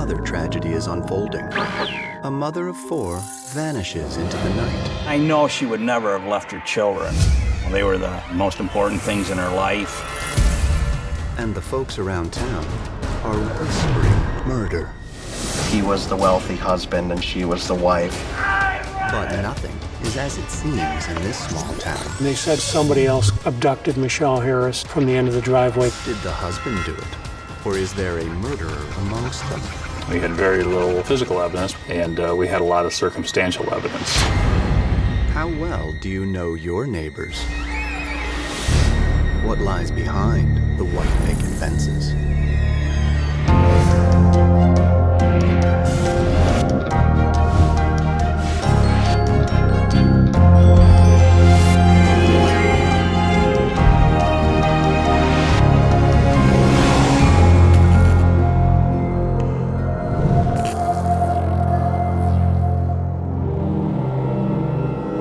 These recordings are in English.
another tragedy is unfolding. A mother of 4 vanishes into the night. I know she would never have left her children. They were the most important things in her life. And the folks around town are whispering murder. He was the wealthy husband and she was the wife. But nothing is as it seems in this small town. They said somebody else abducted Michele Harris from the end of the driveway. Did the husband do it? Or is there a murderer amongst them? We had very little physical evidence, and we had a lot of circumstantial evidence. How well do you know your neighbors? What lies behind the white picket fences?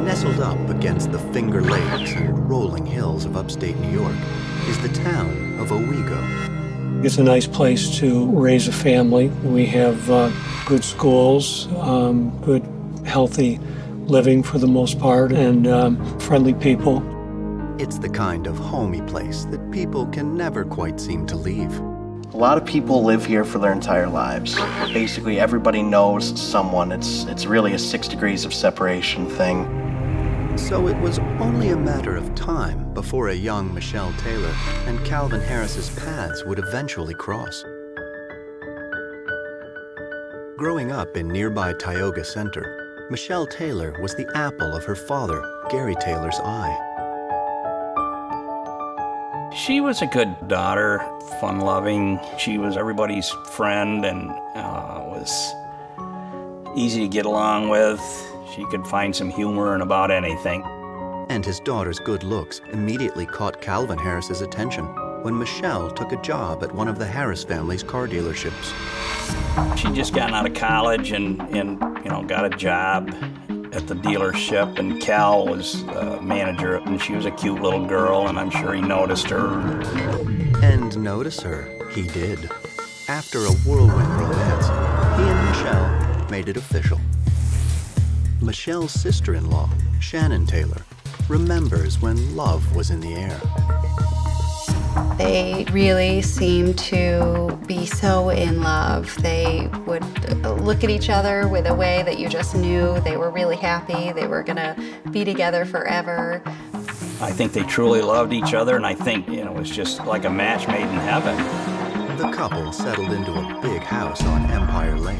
Nestled up against the Finger Lakes and rolling hills of upstate New York is the town of Owego. It's a nice place to raise a family. We have good schools, good, healthy living for the most part, and friendly people. It's the kind of homey place that people can never quite seem to leave. A lot of people live here for their entire lives. Basically, everybody knows someone. It's really a 6 degrees of separation thing. So it was only a matter of time before a young Michele Taylor and Calvin Harris's paths would eventually cross. Growing up in nearby Tioga Center, Michele Taylor was the apple of her father, Gary Taylor's eye. She was a good daughter, fun-loving. She was everybody's friend and was easy to get along with. She could find some humor in about anything. And his daughter's good looks immediately caught Calvin Harris's attention when Michele took a job at one of the Harris family's car dealerships. She'd just gotten out of college and got a job at the dealership, and Cal was manager, and she was a cute little girl, and I'm sure he noticed her. And notice her, he did. After a whirlwind romance, he and Michele made it official. Michele's sister-in-law, Shannon Taylor, remembers when love was in the air. They really seemed to be so in love. They would look at each other with a way that you just knew they were really happy. They were gonna be together forever. I think they truly loved each other, and I think it was just like a match made in heaven. The couple settled into a big house on Empire Lake,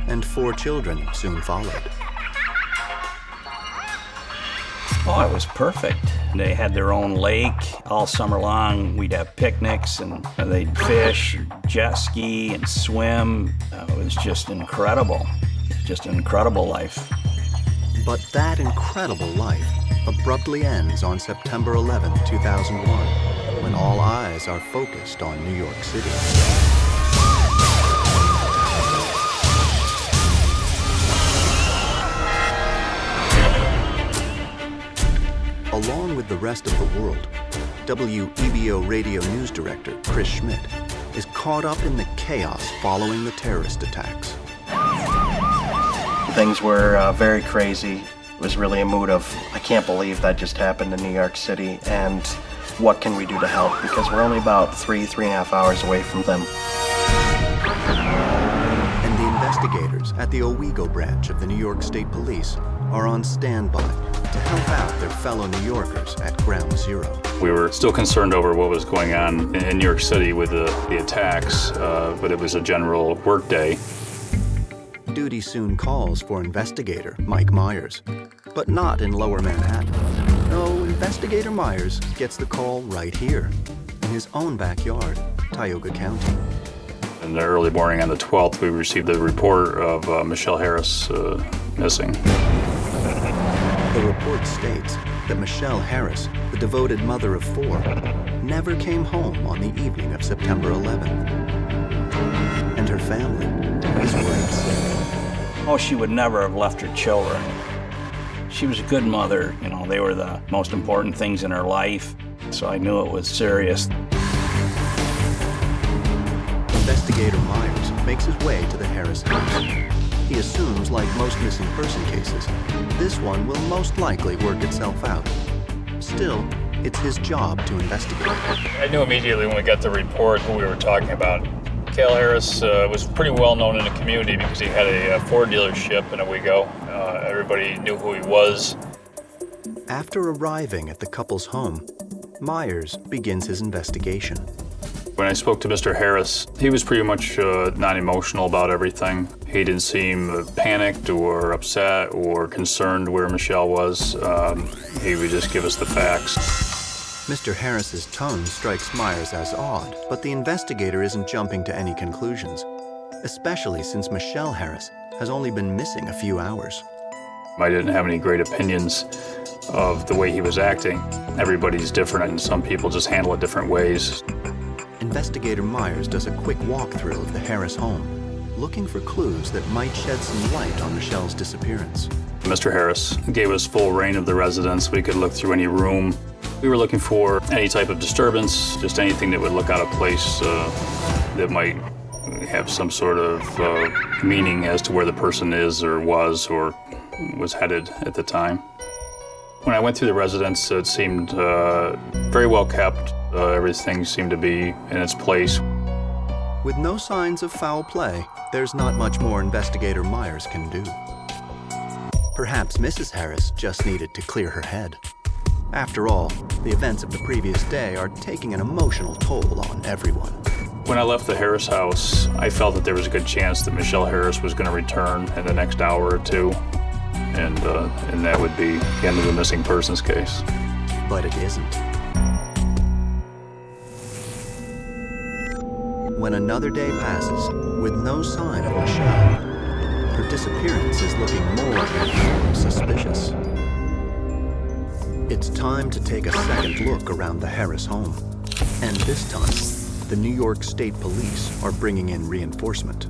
and 4 children soon followed. Oh, it was perfect. They had their own lake. All summer long, we'd have picnics, and they'd fish, jet ski, and swim. It was just incredible. Just an incredible life. But that incredible life abruptly ends on September 11th, 2001, when all eyes are focused on New York City. Along with the rest of the world, WEBO radio news director Chris Schmidt is caught up in the chaos following the terrorist attacks. Things were very crazy. It was really a mood of, I can't believe that just happened in New York City, and what can we do to help? Because we're only about 3.5 hours away from them. And the investigators at the Owego branch of the New York State Police are on standby to help out their fellow New Yorkers at Ground Zero. We were still concerned over what was going on in New York City with the attacks, but it was a general work day. Duty soon calls for investigator Mike Myers, but not in Lower Manhattan. No, Investigator Myers gets the call right here, in his own backyard, Tioga County. In the early morning on the 12th, we received the report of Michele Harris missing. The report states that Michele Harris, the devoted mother of 4, never came home on the evening of September 11th. And her family is worried sick. Oh, she would never have left her children. She was a good mother. They were the most important things in her life, so I knew it was serious. Investigator Myers makes his way to the Harris house. He assumes, like most missing person cases, this one will most likely work itself out. Still, it's his job to investigate. I knew immediately when we got the report who we were talking about. Cal Harris was pretty well known in the community because he had a Ford dealership in Owego. Everybody knew who he was. After arriving at the couple's home, Myers begins his investigation. When I spoke to Mr. Harris, he was pretty much non-emotional about everything. He didn't seem panicked or upset or concerned where Michele was. He would just give us the facts. Mr. Harris's tone strikes Myers as odd, but the investigator isn't jumping to any conclusions, especially since Michele Harris has only been missing a few hours. I didn't have any great opinions of the way he was acting. Everybody's different, and some people just handle it different ways. Investigator Myers does a quick walkthrough of the Harris home, looking for clues that might shed some light on Michele's disappearance. Mr. Harris gave us full reign of the residence. We could look through any room. We were looking for any type of disturbance, just anything that would look out of place that might have some sort of meaning as to where the person is or was headed at the time. When I went through the residence, it seemed very well kept. Everything seemed to be in its place. With no signs of foul play, there's not much more Investigator Myers can do. Perhaps Mrs. Harris just needed to clear her head. After all, the events of the previous day are taking an emotional toll on everyone. When I left the Harris house, I felt that there was a good chance that Michele Harris was going to return in the next hour or two, and that would be the end of the missing persons case. But it isn't. When another day passes with no sign of Michele, her disappearance is looking more and more suspicious. It's time to take a second look around the Harris home. And this time, the New York State Police are bringing in reinforcement.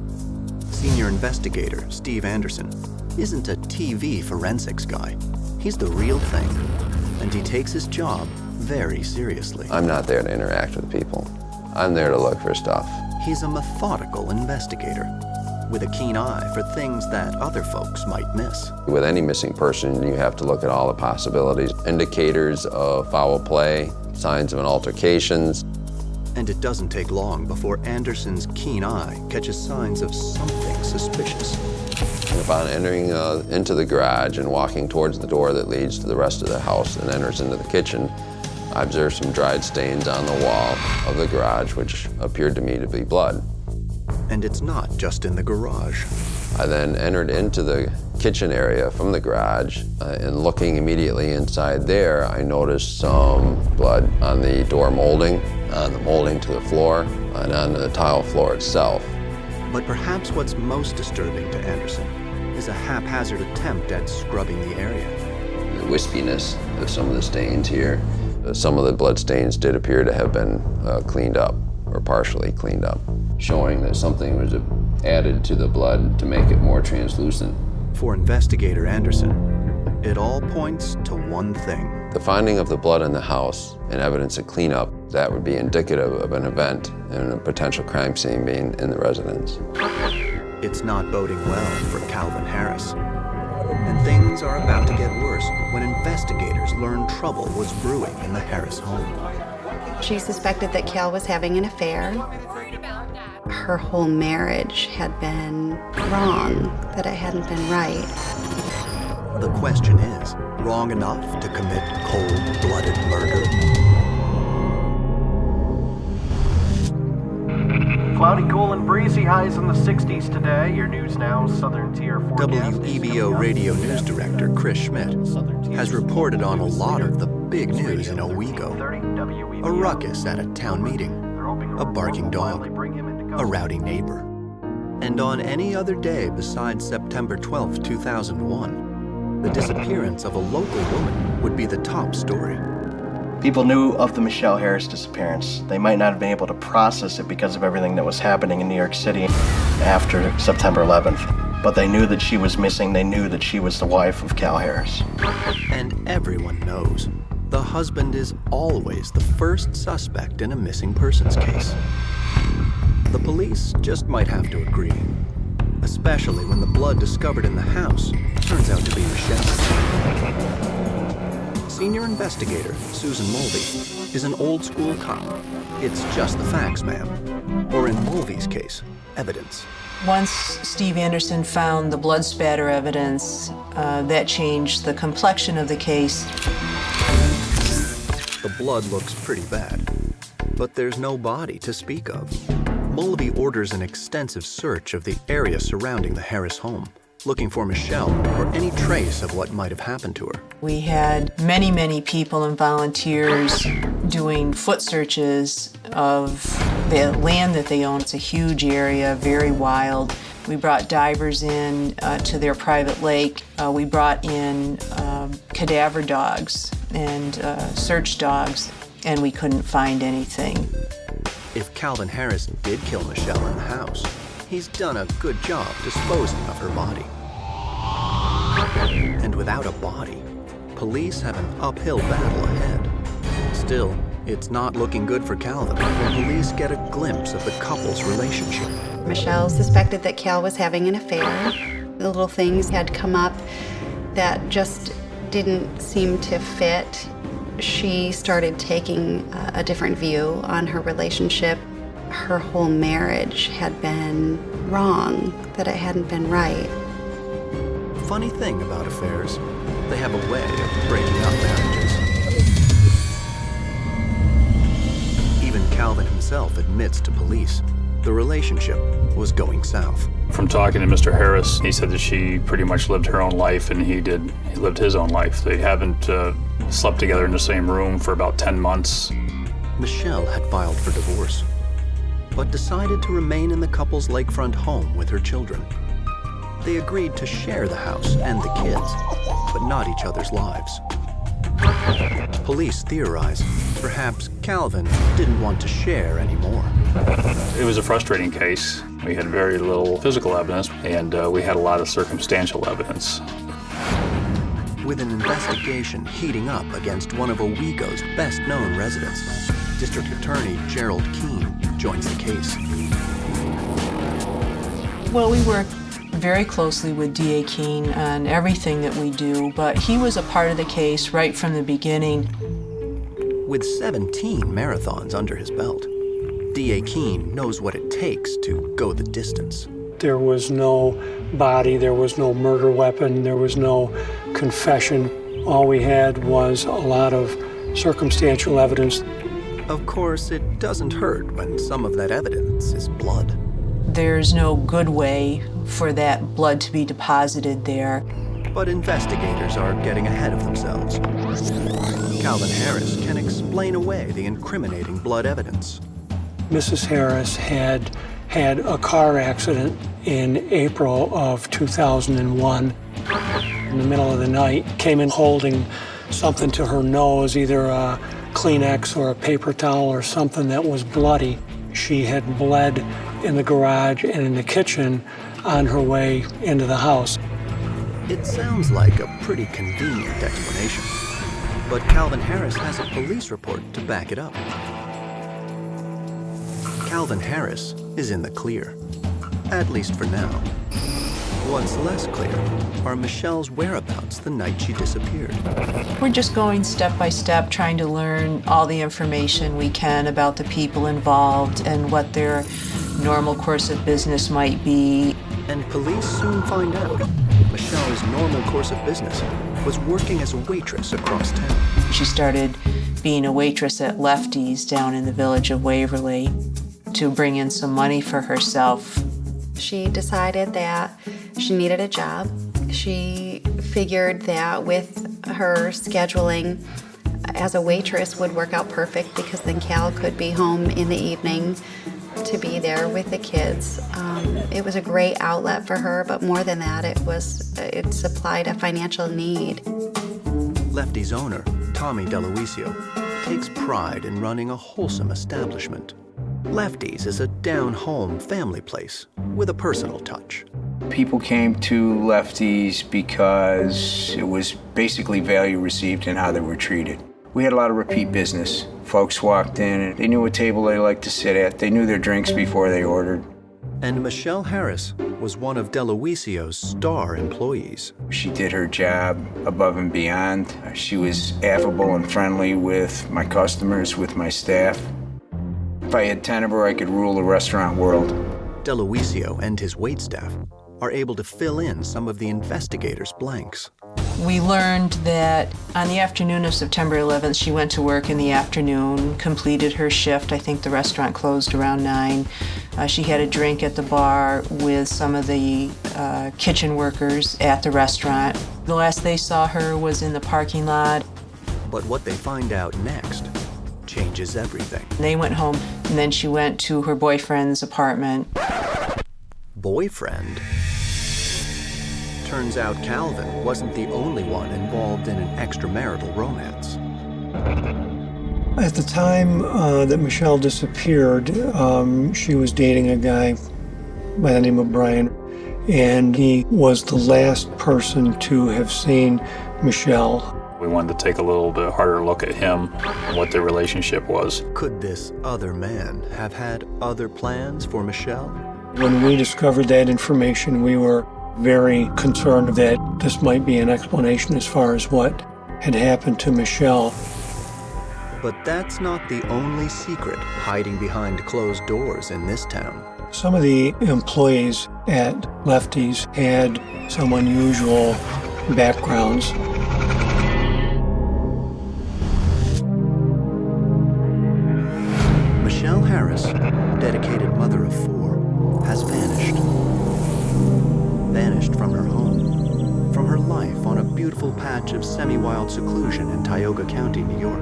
Senior investigator Steve Anderson isn't a TV forensics guy. He's the real thing, and he takes his job very seriously. I'm not there to interact with people. I'm there to look for stuff. He's a methodical investigator with a keen eye for things that other folks might miss. With any missing person, you have to look at all the possibilities. Indicators of foul play, signs of an altercations. And it doesn't take long before Anderson's keen eye catches signs of something suspicious. And upon entering into the garage and walking towards the door that leads to the rest of the house and enters into the kitchen, I observed some dried stains on the wall of the garage, which appeared to me to be blood. And it's not just in the garage. I then entered into the kitchen area from the garage, and looking immediately inside there, I noticed some blood on the door molding, on the molding to the floor, and on the tile floor itself. But perhaps what's most disturbing to Anderson is a haphazard attempt at scrubbing the area. The wispiness of some of the stains here. Some of the blood stains did appear to have been cleaned up, or partially cleaned up, showing that something was added to the blood to make it more translucent. For Investigator Anderson, it all points to one thing. The finding of the blood in the house and evidence of cleanup, that would be indicative of an event and a potential crime scene being in the residence. It's not boding well for Calvin Harris. And things are about to get worse when investigators learn trouble was brewing in the Harris home. She suspected that Cal was having an affair. Her whole marriage had been wrong, that it hadn't been right. The question is, wrong enough to commit cold-blooded murder? Cloudy, cool, and breezy, highs in the 60s today. Your News Now Southern Tier forecast. WEBO radio news director Chris Schmidt has reported on a lot of the big news in Owego. A ruckus at a town meeting, a barking dog, a rowdy neighbor. And on any other day besides September 12, 2001, the disappearance of a local woman would be the top story. People knew of the Michele Harris disappearance. They might not have been able to process it because of everything that was happening in New York City after September 11th. But they knew that she was missing. They knew that she was the wife of Cal Harris. And everyone knows the husband is always the first suspect in a missing persons case. the police just might have to agree. Especially when the blood discovered in the house turns out to be Michelle's. Senior investigator Susan Mulvey is an old-school cop. It's just the facts, ma'am. Or in Mulvey's case, evidence. Once Steve Anderson found the blood spatter evidence, that changed the complexion of the case. The blood looks pretty bad, but there's no body to speak of. Mulvey orders an extensive search of the area surrounding the Harris home, looking for Michele or any trace of what might have happened to her. We had many, many people and volunteers doing foot searches of the land that they own. It's a huge area, very wild. We brought divers in to their private lake. We brought in cadaver dogs and search dogs, and we couldn't find anything. If Calvin Harris did kill Michele in the house, he's done a good job disposing of her body. And without a body, police have an uphill battle ahead. Still, it's not looking good for Calvin when police get a glimpse of the couple's relationship. Michele suspected that Cal was having an affair. The little things had come up that just didn't seem to fit. She started taking a different view on her relationship. Her whole marriage had been wrong, that it hadn't been right. Funny thing about affairs, they have a way of breaking up marriages. Even Calvin himself admits to police the relationship was going south. From talking to Mr. Harris, he said that she pretty much lived her own life and he lived his own life. They haven't slept together in the same room for about 10 months. Michele had filed for divorce, but decided to remain in the couple's lakefront home with her children. They agreed to share the house and the kids, but not each other's lives. Police theorize perhaps Calvin didn't want to share anymore. It was a frustrating case. We had very little physical evidence, and we had a lot of circumstantial evidence. With an investigation heating up against one of Owego's best-known residents, District Attorney Gerald Keene joins the case. Well, we work very closely with D.A. Keene on everything that we do, but he was a part of the case right from the beginning. With 17 marathons under his belt, D.A. Keene knows what it takes to go the distance. There was no body, there was no murder weapon, there was no confession. All we had was a lot of circumstantial evidence. Of course, it doesn't hurt when some of that evidence is blood. There's no good way for that blood to be deposited there. But investigators are getting ahead of themselves. Calvin Harris can explain away the incriminating blood evidence. Mrs. Harris had a car accident in April of 2001. In the middle of the night, came in holding something to her nose, either a Kleenex or a paper towel or something that was bloody. She had bled in the garage and in the kitchen on her way into the house. It sounds like a pretty convenient explanation, but Calvin Harris has a police report to back it up. Calvin Harris is in the clear, at least for now. What's less clear are Michele's whereabouts the night she disappeared. We're just going step by step, trying to learn all the information we can about the people involved and what their normal course of business might be. And police soon find out Michele's normal course of business was working as a waitress across town. She started being a waitress at Lefty's down in the village of Waverly to bring in some money for herself. She decided that she needed a job. She figured that with her scheduling as a waitress would work out perfect because then Cal could be home in the evening to be there with the kids. It was a great outlet for her, but more than that, it supplied a financial need. Lefty's owner, Tommy DeLuisio, takes pride in running a wholesome establishment. Lefty's is a down-home family place with a personal touch. People came to Lefty's because it was basically value received in how they were treated. We had a lot of repeat business. Folks walked in and they knew what table they liked to sit at. They knew their drinks before they ordered. And Michele Harris was one of Deloisio's star employees. She did her job above and beyond. She was affable and friendly with my customers, with my staff. If I had 10 of her, I could rule the restaurant world. Deloisio and his waitstaff are able to fill in some of the investigators' blanks. We learned that on the afternoon of September 11th, she went to work in the afternoon, completed her shift. I think the restaurant closed around 9. She had a drink at the bar with some of the kitchen workers at the restaurant. The last they saw her was in the parking lot. But what they find out next changes everything. They went home, and then she went to her boyfriend's apartment. Boyfriend? Turns out Calvin wasn't the only one involved in an extramarital romance. At the time that Michele disappeared, she was dating a guy by the name of Brian, and he was the last person to have seen Michele. We wanted to take a little bit harder look at him and what their relationship was. Could this other man have had other plans for Michele? When we discovered that information, we were very concerned that this might be an explanation as far as what had happened to Michele. But that's not the only secret hiding behind closed doors in this town. Some of the employees at Lefty's had some unusual backgrounds. Michele Harris, dedicated mother of 4, has vanished. Vanished from her home, from her life on a beautiful patch of semi-wild seclusion in Tioga County, New York.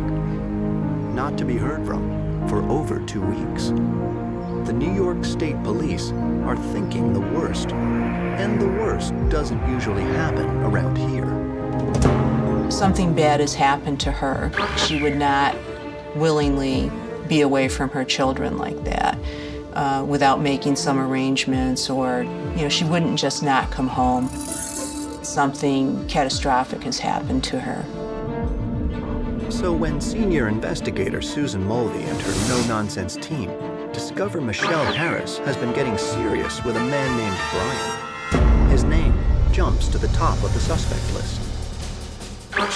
Not to be heard from for over 2 weeks. The New York State Police are thinking the worst, and the worst doesn't usually happen around here. Something bad has happened to her. She would not willingly be away from her children like that without making some arrangements, or, she wouldn't just not come home. Something catastrophic has happened to her. So when senior investigator Susan Mulvey and her no-nonsense team discover Michele Harris has been getting serious with a man named Brian, his name jumps to the top of the suspect list.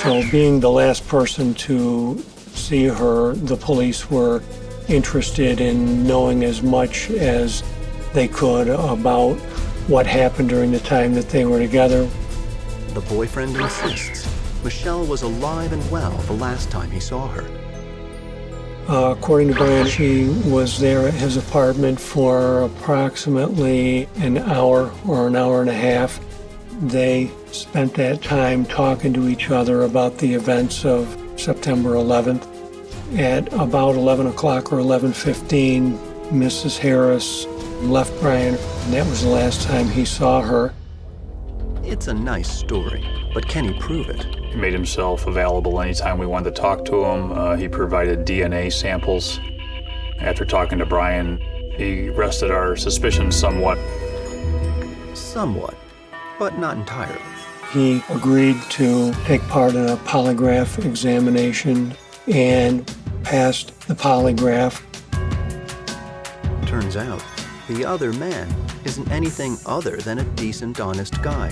So being the last person to see her, the police were interested in knowing as much as they could about what happened during the time that they were together. The boyfriend insists Michele was alive and well the last time he saw her. According to Brian, she was there at his apartment for approximately an hour or an hour and a half. They spent that time talking to each other about the events of September 11th. At about 11 o'clock or 11:15, Mrs. Harris left Brian, and that was the last time he saw her. It's a nice story, but can he prove it? He made himself available anytime we wanted to talk to him. He provided DNA samples. After talking to Brian, he rested our suspicions somewhat. Somewhat, but not entirely. He agreed to take part in a polygraph examination and passed the polygraph. Turns out, the other man isn't anything other than a decent, honest guy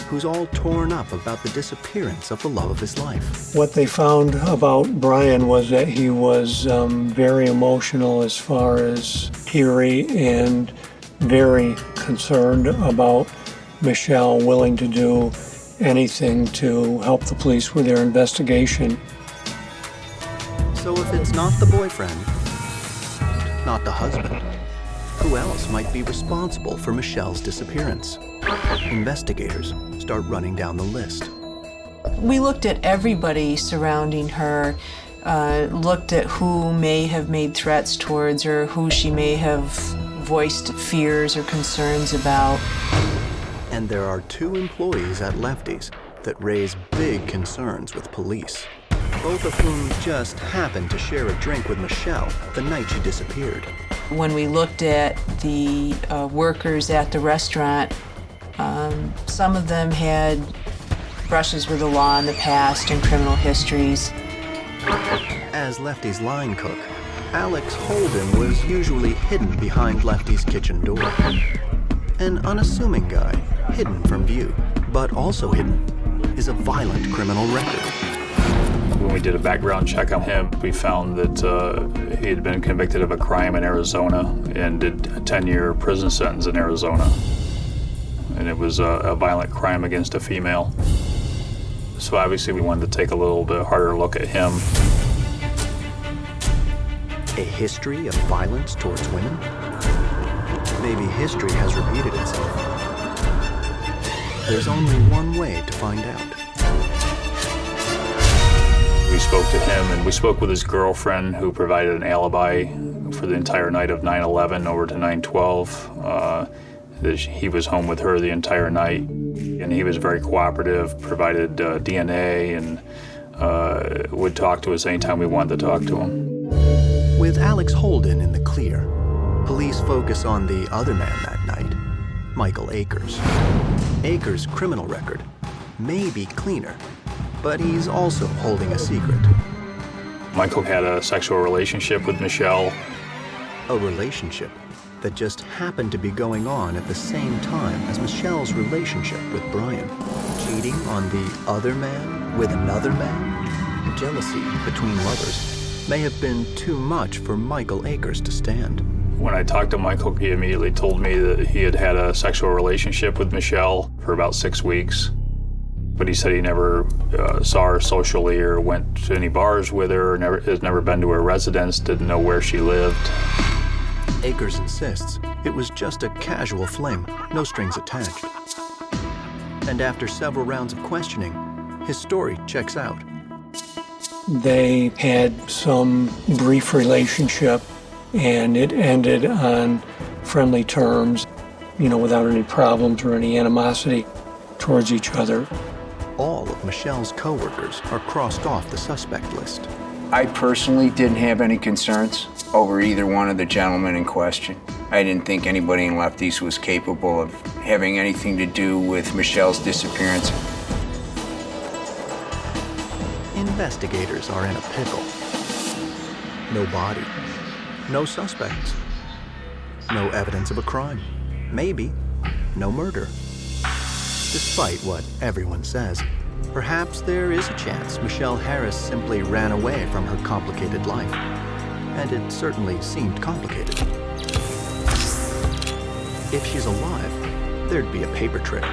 who's all torn up about the disappearance of the love of his life. What they found about Brian was that he was very emotional, as far as teary, and very concerned about Michele, willing to do anything to help the police with their investigation. So if it's not the boyfriend, not the husband, who else might be responsible for Michele's disappearance? Investigators start running down the list. We looked at everybody surrounding her, looked at who may have made threats towards her, who she may have voiced fears or concerns about. And there are 2 employees at Lefty's that raise big concerns with police, both of whom just happened to share a drink with Michele the night she disappeared. When we looked at the workers at the restaurant, some of them had brushes with the law in the past and criminal histories. As Lefty's line cook, Alex Holden was usually hidden behind Lefty's kitchen door. An unassuming guy, hidden from view, but also hidden, is a violent criminal record. When we did a background check on him, we found that he had been convicted of a crime in Arizona and did a 10-year prison sentence in Arizona. And it was a violent crime against a female. So obviously we wanted to take a little bit harder look at him. A history of violence towards women? Maybe history has repeated itself. There's only one way to find out. We spoke to him, and we spoke with his girlfriend, who provided an alibi for the entire night of 9/11 over to 9/12. He was home with her the entire night, and he was very cooperative, provided DNA, and would talk to us anytime we wanted to talk to him. With Alex Holden in the clear, police focus on the other man that night, Michael Akers. Akers' criminal record may be cleaner, but he's also holding a secret. Michael had a sexual relationship with Michele. A relationship that just happened to be going on at the same time as Michelle's relationship with Brian. Cheating on the other man with another man? Jealousy between lovers may have been too much for Michael Akers to stand. When I talked to Michael, he immediately told me that he had had a sexual relationship with Michele for about 6 weeks. But he said he never saw her socially or went to any bars with her, has never been to her residence, didn't know where she lived. Akers insists it was just a casual fling, no strings attached. And after several rounds of questioning, his story checks out. They had some brief relationship, and it ended on friendly terms, without any problems or any animosity towards each other. All of Michelle's co-workers are crossed off the suspect list. I personally didn't have any concerns over either one of the gentlemen in question. I didn't think anybody in Lefty's was capable of having anything to do with Michelle's disappearance. Investigators are in a pickle. No body, no suspects, no evidence of a crime, maybe no murder. Despite what everyone says, perhaps there is a chance Michele Harris simply ran away from her complicated life. And it certainly seemed complicated. If she's alive, there'd be a paper trail.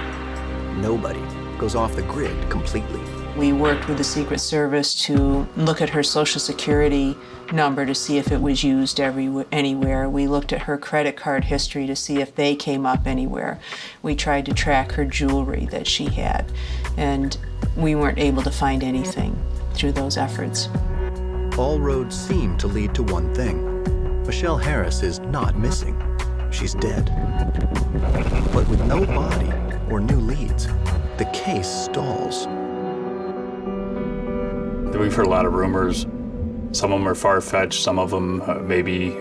Nobody goes off the grid completely. We worked with the Secret Service to look at her Social Security number to see if it was used anywhere. We looked at her credit card history to see if they came up anywhere. We tried to track her jewelry that she had, and we weren't able to find anything through those efforts. All roads seem to lead to one thing. Michele Harris is not missing. She's dead. But with no body or new leads, the case stalls. We've heard a lot of rumors. Some of them are far-fetched, some of them maybe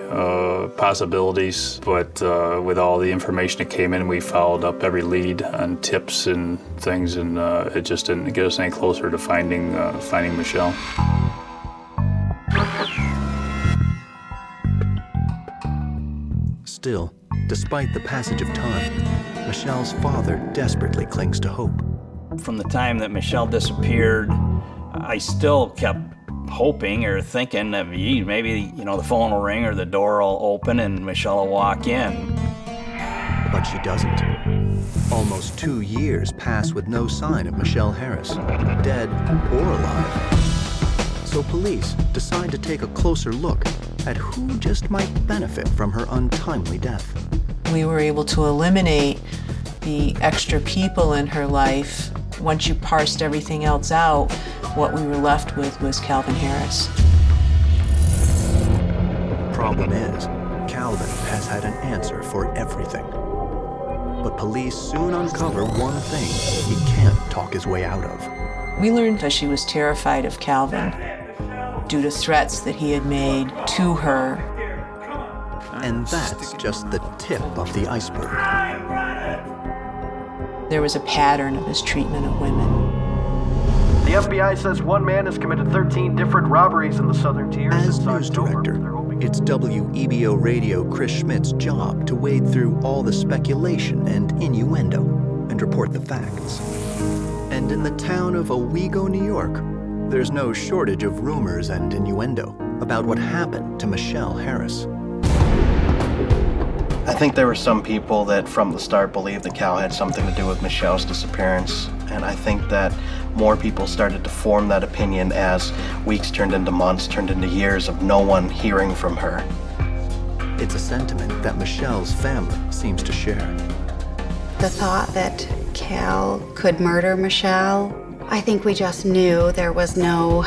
possibilities, but with all the information that came in, we followed up every lead on tips and things, and it just didn't get us any closer to finding Michele. Still, despite the passage of time, Michelle's father desperately clings to hope. From the time that Michele disappeared, I still kept hoping or thinking that maybe, the phone will ring or the door will open and Michele will walk in. But she doesn't. Almost 2 years pass with no sign of Michele Harris, dead or alive. So police decide to take a closer look at who just might benefit from her untimely death. We were able to eliminate the extra people in her life. Once you parsed everything else out, what we were left with was Calvin Harris. Problem is, Calvin has had an answer for everything. But police soon uncover one thing he can't talk his way out of. We learned that she was terrified of Calvin due to threats that he had made to her. And that's just the tip of the iceberg. There was a pattern of his treatment of women. The FBI says one man has committed 13 different robberies in the southern tier. As since news October. director, They're hoping- it's WEBO Radio Chris Schmidt's job to wade through all the speculation and innuendo and report the facts. And in the town of Owego, New York, there's no shortage of rumors and innuendo about what happened to Michele Harris. I think there were some people that from the start believed that Cal had something to do with Michelle's disappearance, and I think that more people started to form that opinion as weeks turned into months, turned into years of no one hearing from her. It's a sentiment that Michelle's family seems to share. The thought that Cal could murder Michele, I think we just knew there was no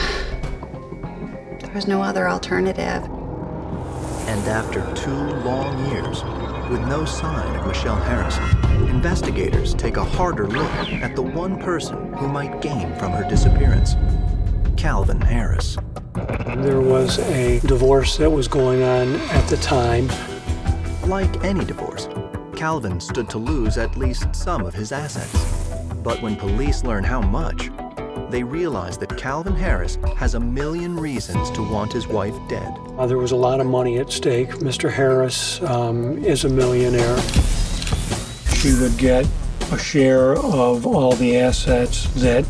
other alternative. And after 2 long years, with no sign of Michele Harris, investigators take a harder look at the one person who might gain from her disappearance, Calvin Harris. There was a divorce that was going on at the time. Like any divorce, Calvin stood to lose at least some of his assets. But when police learn how much, they realize that Calvin Harris has a million reasons to want his wife dead. There was a lot of money at stake. Mr. Harris is a millionaire. She would get a share of all the assets that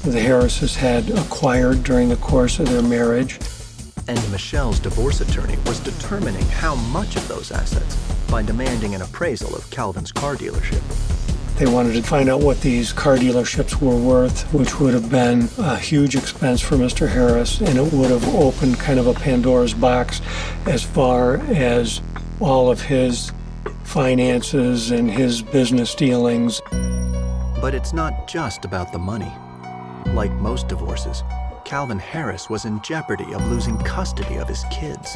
the Harrises had acquired during the course of their marriage. And Michelle's divorce attorney was determining how much of those assets by demanding an appraisal of Calvin's car dealership. They wanted to find out what these car dealerships were worth, which would have been a huge expense for Mr. Harris, and it would have opened kind of a Pandora's box as far as all of his finances and his business dealings. But it's not just about the money. Like most divorces, Calvin Harris was in jeopardy of losing custody of his kids.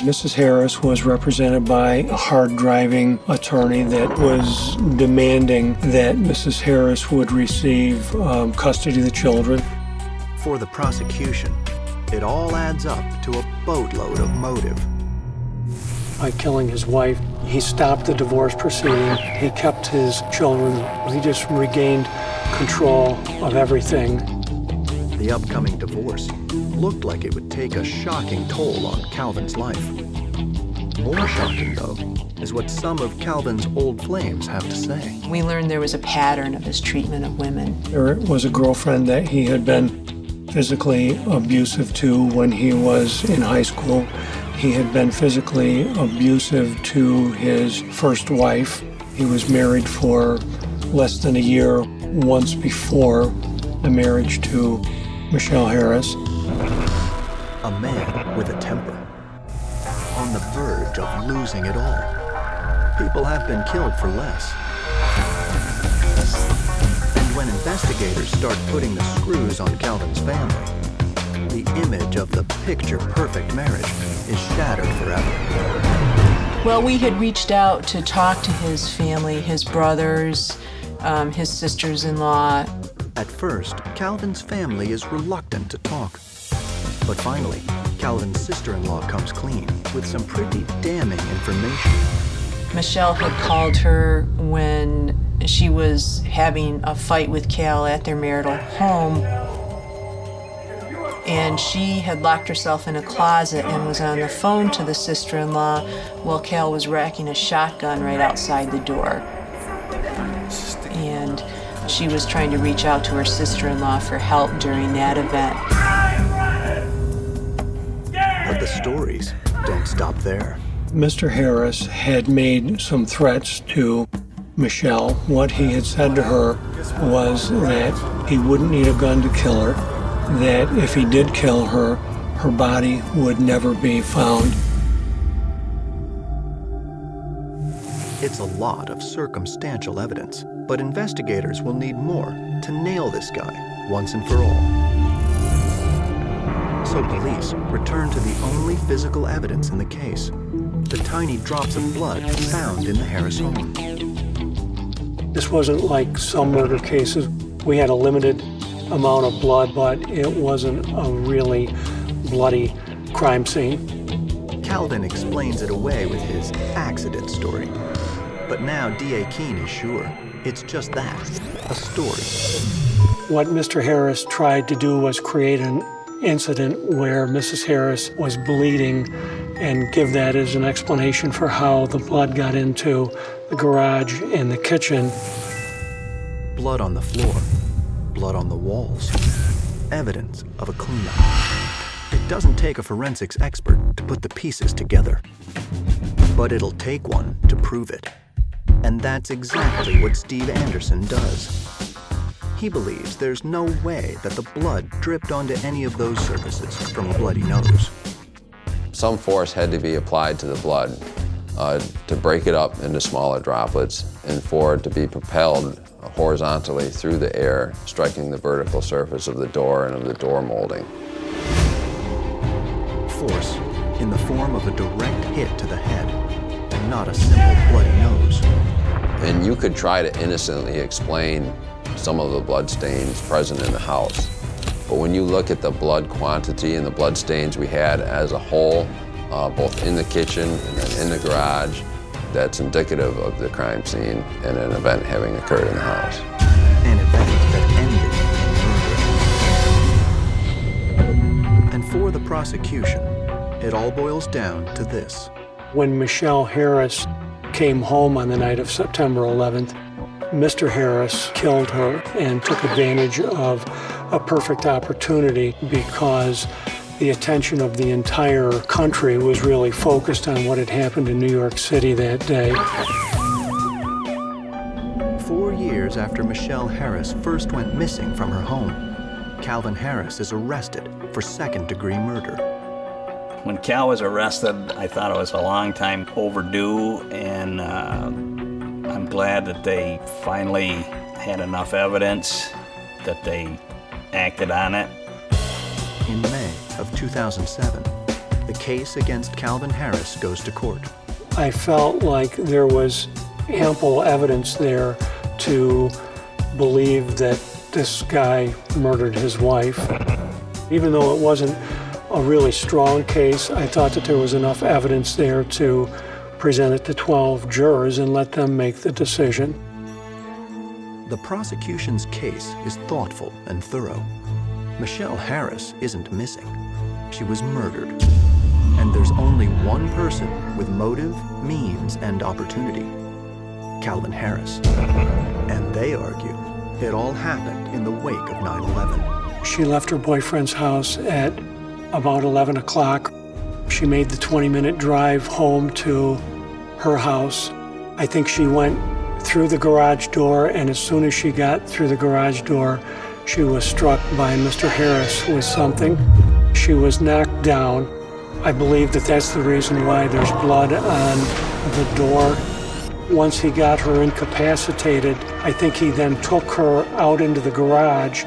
Mrs. Harris was represented by a hard-driving attorney that was demanding that Mrs. Harris would receive custody of the children. For the prosecution, it all adds up to a boatload of motive. By killing his wife, he stopped the divorce proceeding. He kept his children. He just regained control of everything. The upcoming divorce looked like it would take a shocking toll on Calvin's life. More shocking, though, is what some of Calvin's old flames have to say. We learned there was a pattern of his treatment of women. There was a girlfriend that he had been physically abusive to when he was in high school. He had been physically abusive to his first wife. He was married for less than a year once before the marriage to Michele Harris. A man with a temper, on the verge of losing it all. People have been killed for less. And when investigators start putting the screws on Calvin's family, the image of the picture-perfect marriage is shattered forever. Well, we had reached out to talk to his family, his brothers, his sisters-in-law. At first, Calvin's family is reluctant to talk. But finally, Calvin's sister-in-law comes clean with some pretty damning information. Michele had called her when she was having a fight with Cal at their marital home, and she had locked herself in a closet and was on the phone to the sister-in-law while Cal was racking a shotgun right outside the door. And she was trying to reach out to her sister-in-law for help during that event. But the stories don't stop there. Mr. Harris had made some threats to Michele. What he had said to her was that he wouldn't need a gun to kill her, that if he did kill her, her body would never be found. It's a lot of circumstantial evidence, but investigators will need more to nail this guy once and for all. So police return to the only physical evidence in the case, the tiny drops of blood found in the Harris home. This wasn't like some murder cases. We had a limited amount of blood, but it wasn't a really bloody crime scene. Calvin explains it away with his accident story. But now D.A. Keene is sure It's just that, a story. What Mr. Harris tried to do was create an incident where Mrs. Harris was bleeding and give that as an explanation for how the blood got into the garage and the kitchen. Blood on the floor, blood on the walls, evidence of a cleanup. It doesn't take a forensics expert to put the pieces together, but it'll take one to prove it. And that's exactly what Steve Anderson does. He believes there's no way that the blood dripped onto any of those surfaces from a bloody nose. Some force had to be applied to the blood to break it up into smaller droplets and for it to be propelled horizontally through the air, striking the vertical surface of the door and of the door molding. Force in the form of a direct hit to the head, and not a simple bloody nose. And you could try to innocently explain some of the blood stains present in the house. But when you look at the blood quantity and the blood stains we had as a whole, both in the kitchen and then in the garage, that's indicative of the crime scene and an event having occurred in the house. An event that ended in murder. And for the prosecution, it all boils down to this. When Michele Harris came home on the night of September 11th, Mr. Harris killed her and took advantage of a perfect opportunity because the attention of the entire country was really focused on what had happened in New York City that day. 4 years after Michele Harris first went missing from her home, Calvin Harris is arrested for second-degree murder. When Cal was arrested, I thought it was a long time overdue, and I'm glad that they finally had enough evidence that they acted on it. In May of 2007, the case against Calvin Harris goes to court. I felt like there was ample evidence there to believe that this guy murdered his wife. Even though it wasn't a really strong case, I thought that there was enough evidence there to present it to 12 jurors and let them make the decision. The prosecution's case is thoughtful and thorough. Michele Harris isn't missing. She was murdered. And there's only one person with motive, means, and opportunity: Calvin Harris. And they argue it all happened in the wake of 9/11. She left her boyfriend's house at about 11 o'clock. She made the 20-minute drive home to her house. I think she went through the garage door, and as soon as she got through the garage door, she was struck by Mr. Harris with something. She was knocked down. I believe that that's the reason why there's blood on the door. Once he got her incapacitated, I think he then took her out into the garage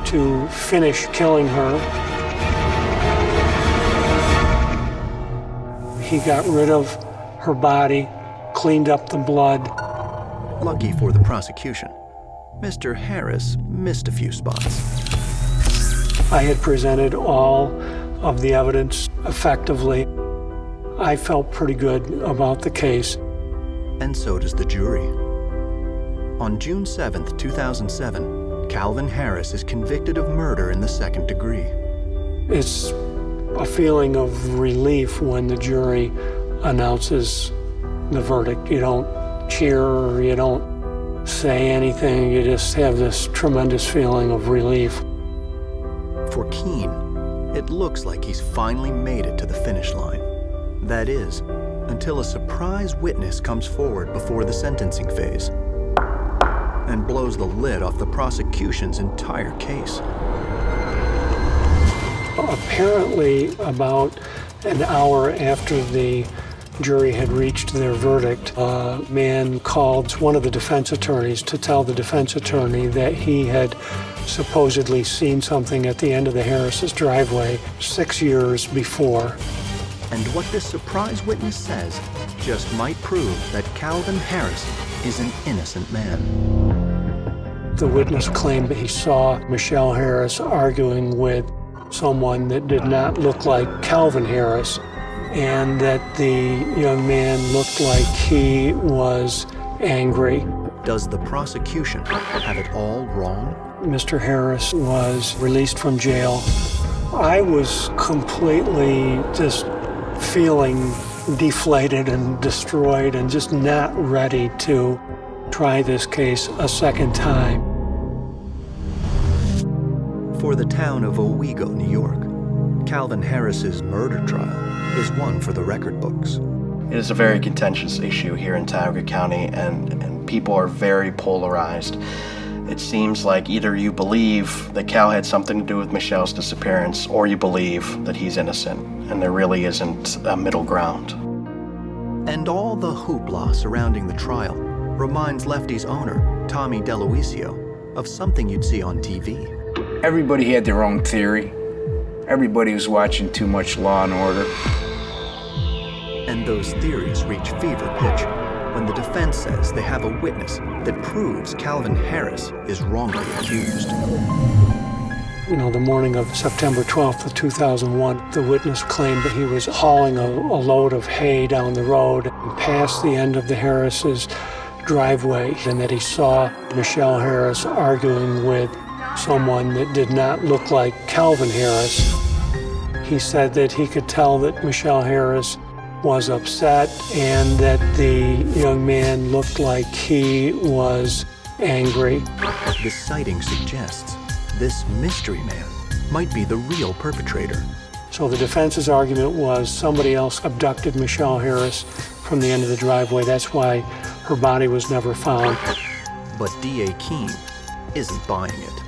to finish killing her. He got rid of her body, cleaned up the blood. Lucky for the prosecution, Mr. Harris missed a few spots. I had presented all of the evidence effectively. I felt pretty good about the case. And so does the jury. On June 7th, 2007, Calvin Harris is convicted of murder in the second degree. It's a feeling of relief when the jury announces the verdict. You don't cheer or you don't say anything, you just have this tremendous feeling of relief. For Keene, it looks like he's finally made it to the finish line. That is, until a surprise witness comes forward before the sentencing phase and blows the lid off the prosecution's entire case. Apparently, about an hour after the jury had reached their verdict, a man called one of the defense attorneys to tell the defense attorney that he had supposedly seen something at the end of the Harris's driveway 6 years before. And what this surprise witness says just might prove that Calvin Harris is an innocent man. The witness claimed that he saw Michele Harris arguing with someone that did not look like Calvin Harris, and that the young man looked like he was angry. Does the prosecution have it all wrong? Mr. Harris was released from jail. I was completely just feeling deflated and destroyed and just not ready to try this case a second time. For the town of Owego, New York, Calvin Harris's murder trial is one for the record books. It is a very contentious issue here in Tioga County, and people are very polarized. It seems like either you believe that Cal had something to do with Michelle's disappearance, or you believe that he's innocent, and there really isn't a middle ground. And all the hoopla surrounding the trial reminds Lefty's owner, Tommy DeLuisio, of something you'd see on TV. Everybody had their own theory. Everybody was watching too much Law and Order. And those theories reach fever pitch when the defense says they have a witness that proves Calvin Harris is wrongly accused. You know, the morning of September 12th of 2001, the witness claimed that he was hauling a load of hay down the road and past the end of the Harris's driveway, and that he saw Michele Harris arguing with someone that did not look like Calvin Harris. He said that he could tell that Michele Harris was upset and that the young man looked like he was angry. The sighting suggests this mystery man might be the real perpetrator. So the defense's argument was somebody else abducted Michele Harris from the end of the driveway. That's why her body was never found. But D.A. Keene isn't buying it.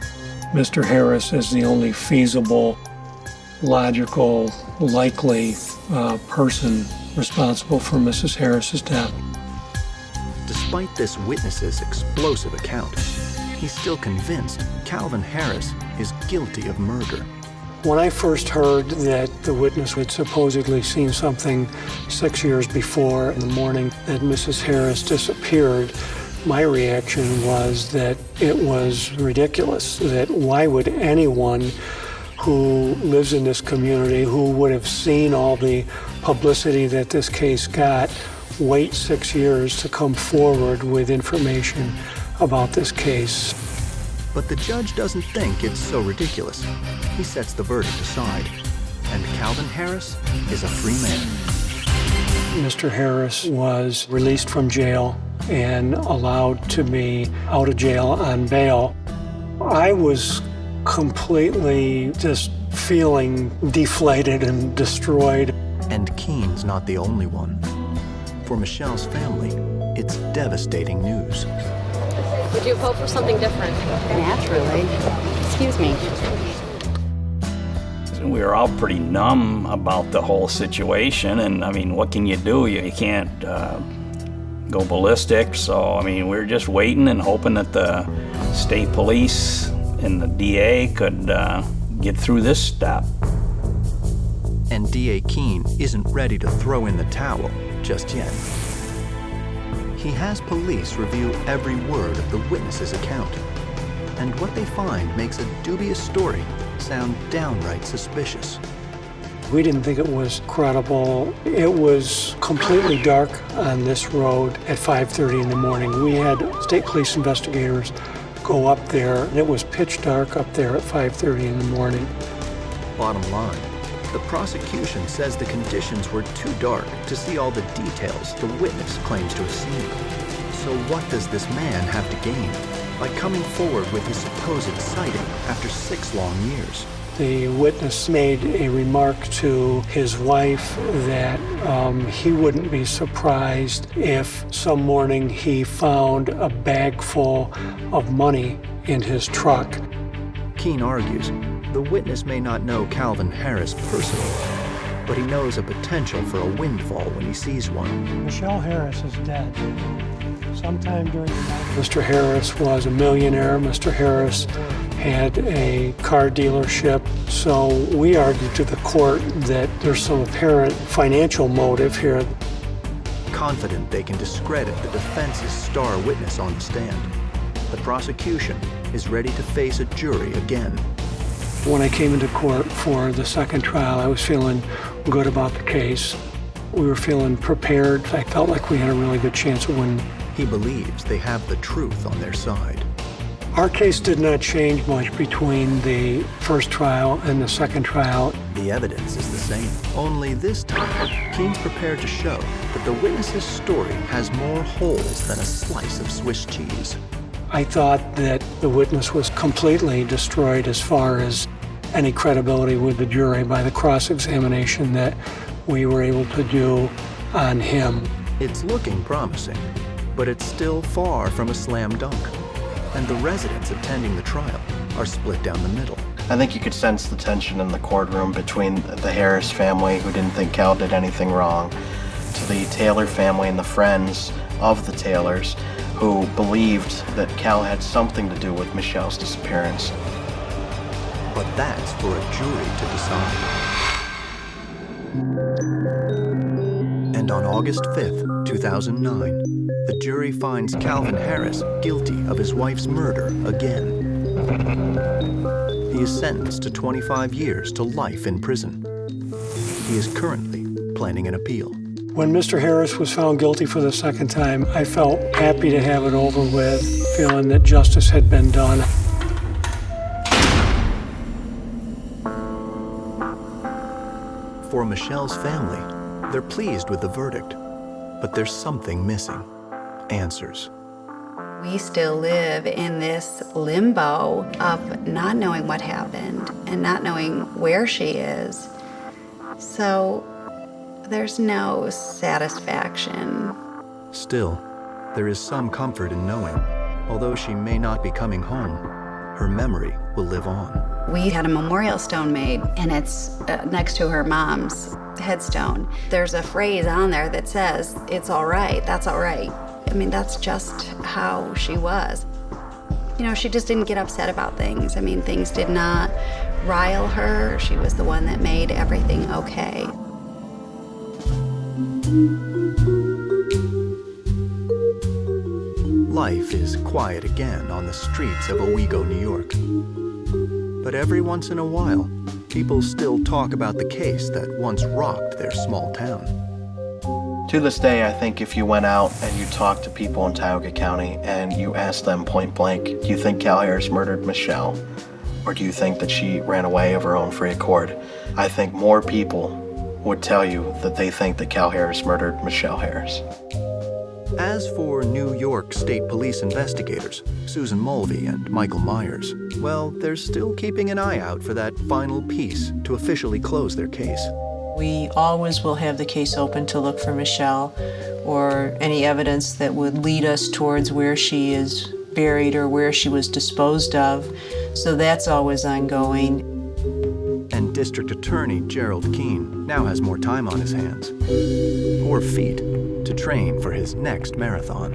Mr. Harris is the only feasible, logical, likely person responsible for Mrs. Harris's death. Despite this witness's explosive account, he's still convinced Calvin Harris is guilty of murder. When I first heard that the witness had supposedly seen something 6 years before in the morning that Mrs. Harris disappeared, my reaction was that it was ridiculous, that why would anyone who lives in this community, who would have seen all the publicity that this case got, wait 6 years to come forward with information about this case. But the judge doesn't think it's so ridiculous. He sets the verdict aside, and Calvin Harris is a free man. Mr. Harris was released from jail and allowed to be out of jail on bail. I was completely just feeling deflated and destroyed. And Keene's not the only one. For Michelle's family, it's devastating news. Would you hope for something different? Naturally. Excuse me. We were all pretty numb about the whole situation, and I mean, what can you do? You can't go ballistic, so I mean, we were just waiting and hoping that the state police and the DA could get through this step. And D.A. Keene isn't ready to throw in the towel just yet. He has police review every word of the witness's account, and what they find makes a dubious story sound downright suspicious. We didn't think it was credible. It was completely dark on this road at 5:30 in the morning. We had state police investigators go up there, and it was pitch dark up there at 5:30 in the morning. Bottom line, the prosecution says the conditions were too dark to see all the details the witness claims to have seen. So what does this man have to gain by coming forward with his supposed sighting after 6 long years? The witness made a remark to his wife that he wouldn't be surprised if some morning he found a bag full of money in his truck. Keene argues the witness may not know Calvin Harris personally, but he knows a potential for a windfall when he sees one. Michele Harris is dead. Sometime during the night, Mr. Harris was a millionaire. Mr. Harris had a car dealership, so we argued to the court that there's some apparent financial motive here. Confident they can discredit the defense's star witness on the stand, the prosecution is ready to face a jury again. When I came into court for the second trial, I was feeling good about the case. We were feeling prepared. I felt like we had a really good chance of winning. He believes they have the truth on their side. Our case did not change much between the first trial and the second trial. The evidence is the same. Only this time, Keene's prepared to show that the witness's story has more holes than a slice of Swiss cheese. I thought that the witness was completely destroyed as far as any credibility with the jury by the cross-examination that we were able to do on him. It's looking promising, but it's still far from a slam dunk. And the residents attending the trial are split down the middle. I think you could sense the tension in the courtroom between the Harris family, who didn't think Cal did anything wrong, to the Taylor family and the friends of the Taylors, who believed that Cal had something to do with Michelle's disappearance. But that's for a jury to decide. And on August 5th, 2009, the jury finds Calvin Harris guilty of his wife's murder again. He is sentenced to 25 years to life in prison. He is currently planning an appeal. When Mr. Harris was found guilty for the second time, I felt happy to have it over with, feeling that justice had been done. For Michelle's family, they're pleased with the verdict, but there's something missing. Answers. We still live in this limbo of not knowing what happened and not knowing where she is. So there's no satisfaction. Still, there is some comfort in knowing, although she may not be coming home, her memory will live on. We had a memorial stone made, and it's next to her mom's headstone. There's a phrase on there that says, "It's all right, that's all right." I mean, that's just how she was. You know, she just didn't get upset about things. I mean, things did not rile her. She was the one that made everything okay. Life is quiet again on the streets of Owego, New York. But every once in a while, people still talk about the case that once rocked their small town. To this day, I think if you went out and you talked to people in Tioga County and you asked them point blank, do you think Cal Harris murdered Michelle? Or do you think that she ran away of her own free accord? I think more people would tell you that they think that Cal Harris murdered Michele Harris. As for New York State Police investigators, Susan Mulvey and Michael Myers, well, they're still keeping an eye out for that final piece to officially close their case. We always will have the case open to look for Michelle or any evidence that would lead us towards where she is buried or where she was disposed of. So that's always ongoing. And District Attorney Gerald Keene now has more time on his hands, or feet, to train for his next marathon.